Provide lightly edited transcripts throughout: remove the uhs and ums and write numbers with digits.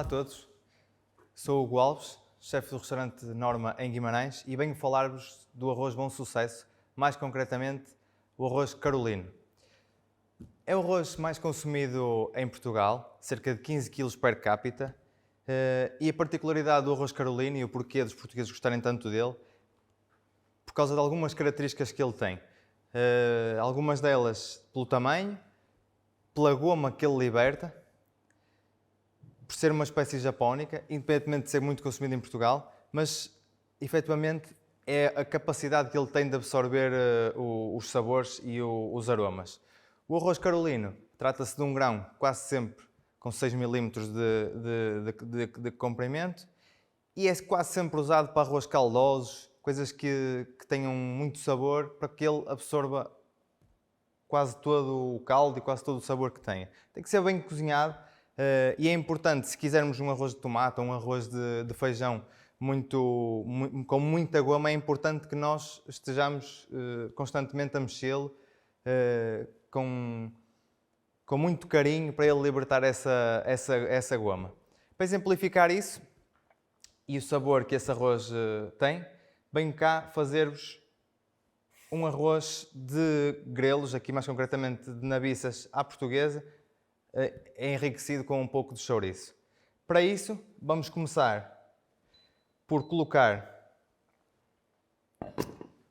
Olá a todos, sou o Hugo Alves, chefe do restaurante Norma em Guimarães e venho falar-vos do arroz Bom Sucesso, mais concretamente o arroz carolino. É o arroz mais consumido em Portugal, cerca de 15 kg per capita, e a particularidade do arroz carolino e o porquê dos portugueses gostarem tanto dele, por causa de algumas características que ele tem. Algumas delas pelo tamanho, pela goma que ele liberta, por ser uma espécie japónica, independentemente de ser muito consumido em Portugal, mas efetivamente é a capacidade que ele tem de absorver os sabores e os aromas. O arroz carolino trata-se de um grão quase sempre com 6 mm de comprimento e é quase sempre usado para arroz caldosos, coisas que tenham muito sabor, para que ele absorva quase todo o caldo e quase todo o sabor que tenha. Tem que ser bem cozinhado. E é importante, se quisermos um arroz de tomate ou um arroz de feijão com muita goma, é importante que nós estejamos constantemente a mexê-lo com muito carinho para ele libertar essa goma. Para exemplificar isso e o sabor que esse arroz tem, venho cá fazer-vos um arroz de grelos, aqui mais concretamente de nabiças à portuguesa, é enriquecido com um pouco de chouriço. Para isso, vamos começar por colocar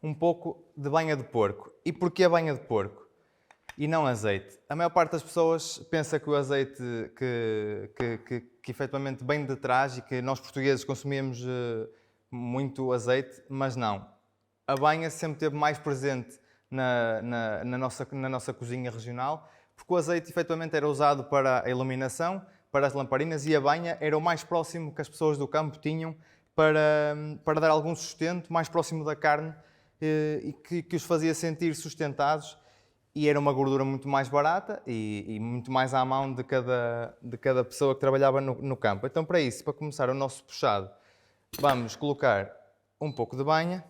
um pouco de banha de porco. E porquê a banha de porco? E não azeite. A maior parte das pessoas pensa que o azeite que efetivamente vem de trás e que nós portugueses consumimos muito azeite, mas não. A banha sempre esteve mais presente na nossa cozinha regional, porque o azeite efetivamente era usado para a iluminação, para as lamparinas, e a banha era o mais próximo que as pessoas do campo tinham para dar algum sustento, mais próximo da carne, e que os fazia sentir sustentados, e era uma gordura muito mais barata e muito mais à mão de cada pessoa que trabalhava no campo. Então, para isso, para começar o nosso puxado, vamos colocar um pouco de banha.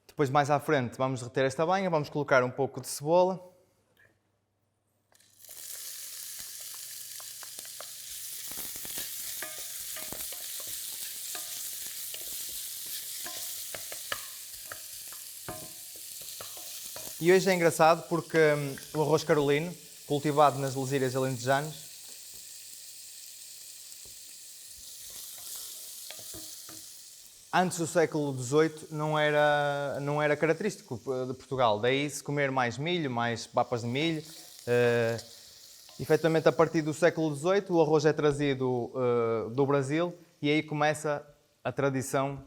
Depois, mais à frente, vamos derreter esta banha, vamos colocar um pouco de cebola. E hoje é engraçado porque o arroz carolino, cultivado nas lesírias alentejanas, antes do século XVIII não era característico de Portugal. Daí se comer mais milho, mais papas de milho. Efetivamente, a partir do século XVIII, o arroz é trazido do Brasil e aí começa a tradição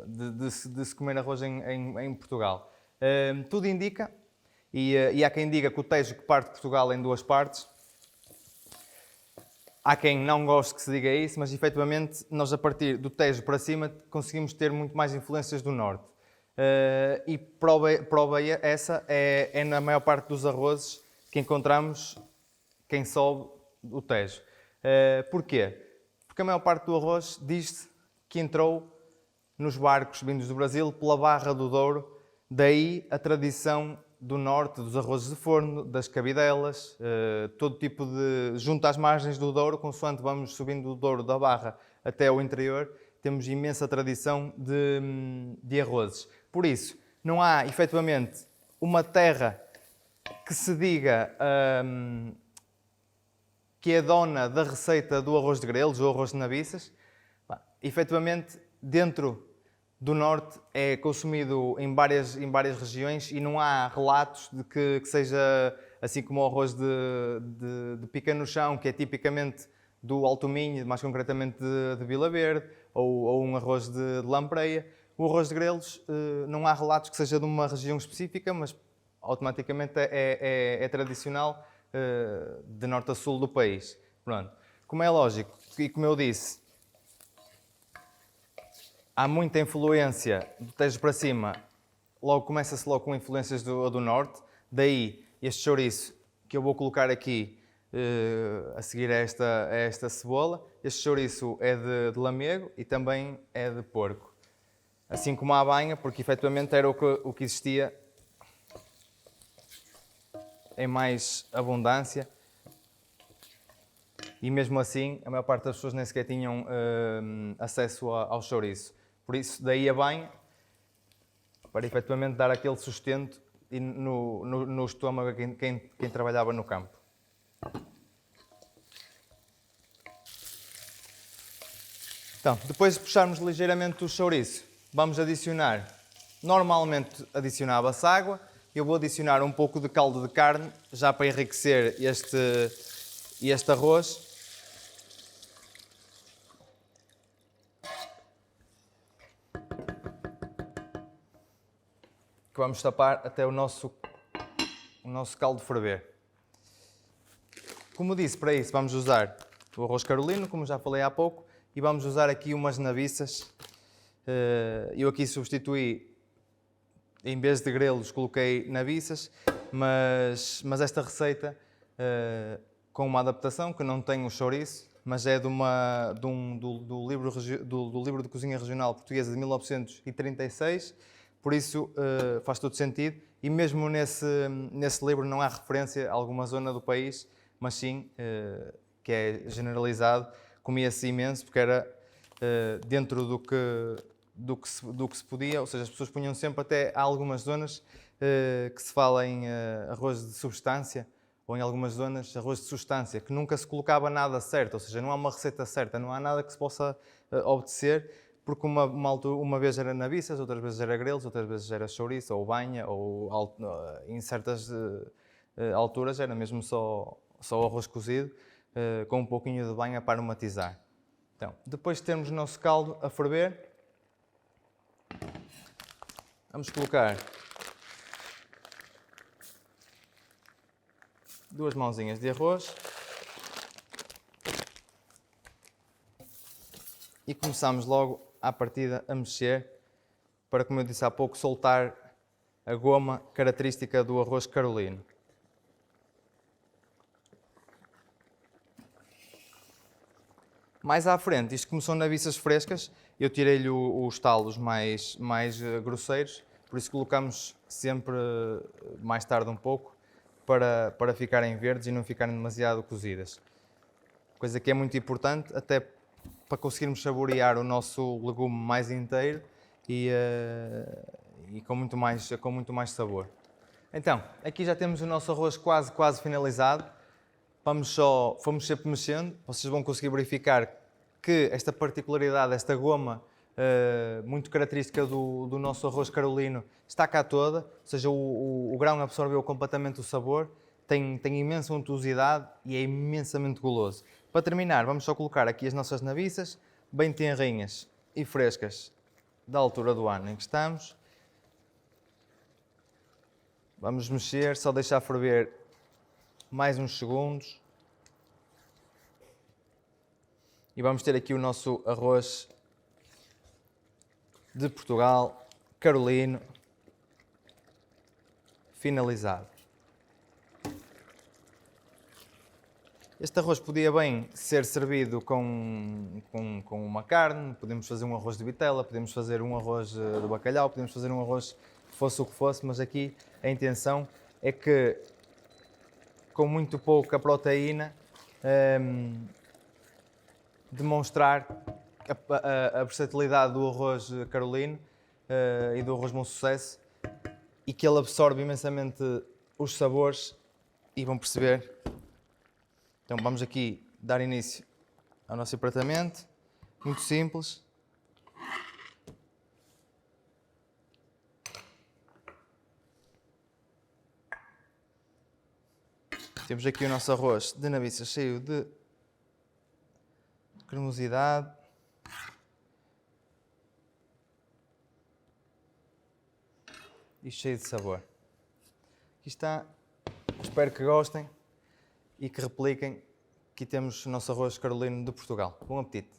de se comer arroz em Portugal. Tudo indica, e há quem diga que o Tejo que parte de Portugal em duas partes. Há quem não goste que se diga isso, mas efetivamente nós a partir do Tejo para cima conseguimos ter muito mais influências do Norte. E prova essa é na maior parte dos arrozes que encontramos quem sobe o Tejo. Porquê? Porque a maior parte do arroz diz-se que entrou nos barcos vindos do Brasil pela Barra do Douro, daí a tradição do norte, dos arrozes de forno, das cabidelas, todo tipo de... junto às margens do Douro, consoante vamos subindo do Douro da Barra até ao interior, temos imensa tradição de arrozes. Por isso, não há, efetivamente, uma terra que se diga que é dona da receita do arroz de grelos ou arroz de nabiças. Efetivamente, dentro do Norte é consumido em várias regiões e não há relatos de que seja assim como o arroz de pica no chão, que é tipicamente do Alto Minho, mais concretamente de Vila Verde, ou um arroz de lampreia. O arroz de grelos não há relatos que seja de uma região específica, mas automaticamente é tradicional de norte a sul do país. Pronto. Como é lógico, e como eu disse, há muita influência do Tejo para cima, começa-se logo com influências do norte, daí este chouriço que eu vou colocar aqui a seguir a esta cebola. Este chouriço é de lamego e também é de porco, assim como a banha, porque efetivamente era o que existia em mais abundância. E mesmo assim, a maior parte das pessoas nem sequer tinham acesso ao chouriço. Por isso, daí a banha, para efetivamente dar aquele sustento no estômago a quem trabalhava no campo. Então, depois de puxarmos ligeiramente o chouriço, vamos adicionar, normalmente adicionava-se água, eu vou adicionar um pouco de caldo de carne, já para enriquecer este arroz. Que vamos tapar até o nosso caldo ferver. Como disse, para isso vamos usar o arroz carolino, como já falei há pouco, e vamos usar aqui umas nabiças. Eu aqui substituí, em vez de grelos, coloquei nabiças, mas esta receita, com uma adaptação, que não tem o chouriço, mas é do livro de cozinha regional portuguesa de 1936, por isso faz todo sentido. E mesmo nesse livro não há referência a alguma zona do país, mas sim, que é generalizado, comia-se imenso, porque era dentro do que se podia, ou seja, as pessoas punham sempre, até há algumas zonas que se fala em arroz de substância, ou em algumas zonas arroz de substância, que nunca se colocava nada certo, ou seja, não há uma receita certa, não há nada que se possa obedecer, porque uma vez era nabiças, outras vezes era grelos, outras vezes era chouriço ou banha, ou em certas alturas era mesmo só arroz cozido, com um pouquinho de banha para aromatizar. Então, depois de termos o nosso caldo a ferver, vamos colocar 2 mãozinhas de arroz e começamos logo à partida a mexer para, como eu disse há pouco, soltar a goma característica do arroz carolino. Mais à frente, isto como são nabiças frescas, eu tirei-lhe os talos mais grosseiros, por isso colocamos sempre mais tarde um pouco, para ficarem verdes e não ficarem demasiado cozidas. Coisa que é muito importante, até para conseguirmos saborear o nosso legume mais inteiro e com muito mais sabor. Então, aqui já temos o nosso arroz quase finalizado. Vamos sempre mexendo, vocês vão conseguir verificar que esta particularidade, esta goma muito característica do nosso arroz carolino está cá toda, ou seja, o grão absorveu completamente o sabor, tem imensa untuosidade e é imensamente goloso. Para terminar, vamos só colocar aqui as nossas nabiças, bem tenrinhas e frescas, da altura do ano em que estamos. Vamos mexer, só deixar ferver mais uns segundos. E vamos ter aqui o nosso arroz de Portugal, carolino, finalizado. Este arroz podia bem ser servido com uma carne, podemos fazer um arroz de vitela, podemos fazer um arroz de bacalhau, podemos fazer um arroz que fosse o que fosse, mas aqui a intenção é que, com muito pouca proteína, demonstrar a versatilidade do arroz carolino e do arroz Bom Sucesso, e que ele absorve imensamente os sabores, e vão perceber. Então vamos aqui dar início ao nosso empratamento, muito simples. Temos aqui o nosso arroz de nabiças cheio de cremosidade. E cheio de sabor. Aqui está, espero que gostem e que repliquem. Aqui temos o nosso arroz carolino de Portugal. Bom apetite!